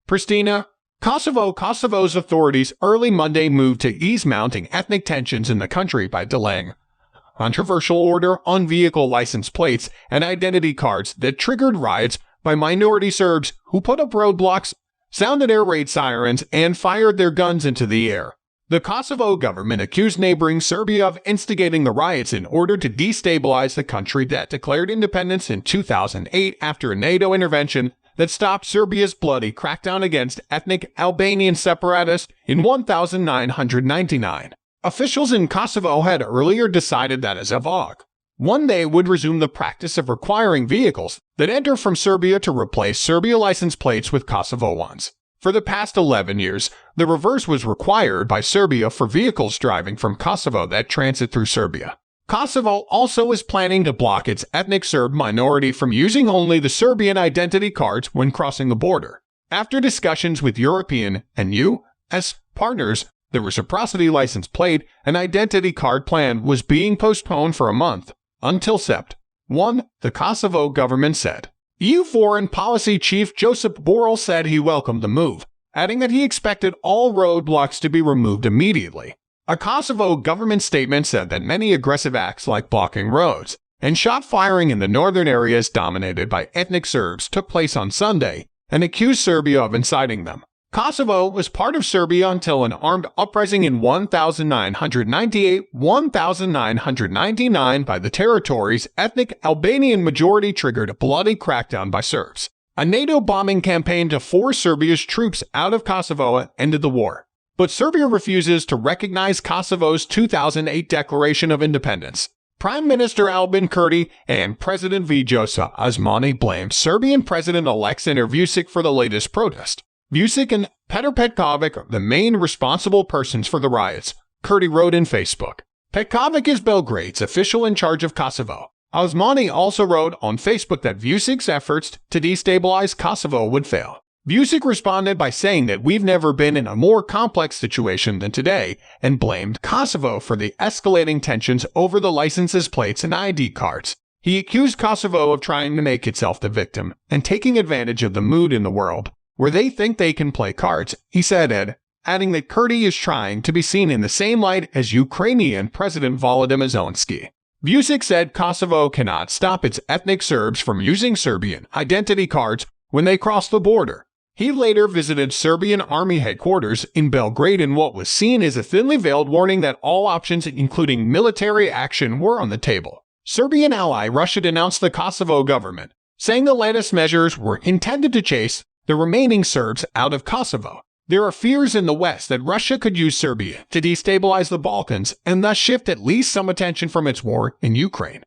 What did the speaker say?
Pristina, Kosovo. Kosovo's authorities early Monday moved to ease mounting ethnic tensions in the country by delaying controversial order on vehicle license plates and identity cards that triggered riots by minority Serbs who put up roadblocks, sounded air raid sirens, and fired their guns into the air. The Kosovo government accused neighboring Serbia of instigating the riots in order to destabilize the country that declared independence in 2008 after a NATO intervention that stopped Serbia's bloody crackdown against ethnic Albanian separatists in 1999. Officials in Kosovo had earlier decided that as of August 1, they would resume the practice of requiring vehicles that enter from Serbia to replace Serbia license plates with Kosovo ones. For the past 11 years, the reverse was required by Serbia for vehicles driving from Kosovo that transit through Serbia. Kosovo also is planning to block its ethnic Serb minority from using only the Serbian identity cards when crossing the border. After discussions with European and U.S. partners, the reciprocity license plate and identity card plan was being postponed for a month, until Sept. 1, the Kosovo government said. EU Foreign Policy Chief Josip Borrell said he welcomed the move, adding that he expected all roadblocks to be removed immediately. A Kosovo government statement said that many aggressive acts like blocking roads and shot firing in the northern areas dominated by ethnic Serbs took place on Sunday and accused Serbia of inciting them. Kosovo was part of Serbia until an armed uprising in 1998-1999 by the territory's ethnic Albanian majority triggered a bloody crackdown by Serbs. A NATO bombing campaign to force Serbia's troops out of Kosovo ended the war. But Serbia refuses to recognize Kosovo's 2008 Declaration of Independence. Prime Minister Albin Kurti and President Vjosa Osmani blamed Serbian President-elect Aleksandar Vučić for the latest protest. Vučić and Petar Petković are the main responsible persons for the riots, Kurti wrote in Facebook. Petković is Belgrade's official in charge of Kosovo. Osmani also wrote on Facebook that Vučić's efforts to destabilize Kosovo would fail. Vučić responded by saying that we've never been in a more complex situation than today and blamed Kosovo for the escalating tensions over the licenses plates and ID cards. He accused Kosovo of trying to make itself the victim and taking advantage of the mood in the world, where they think they can play cards, he said, adding that Kurti is trying to be seen in the same light as Ukrainian President Volodymyr Zelensky. Vučić said Kosovo cannot stop its ethnic Serbs from using Serbian identity cards when they cross the border. He later visited Serbian army headquarters in Belgrade in what was seen as a thinly veiled warning that all options, including military action, were on the table. Serbian ally Russia denounced the Kosovo government, saying the latest measures were intended to chase the remaining Serbs out of Kosovo. There are fears in the West that Russia could use Serbia to destabilize the Balkans and thus shift at least some attention from its war in Ukraine.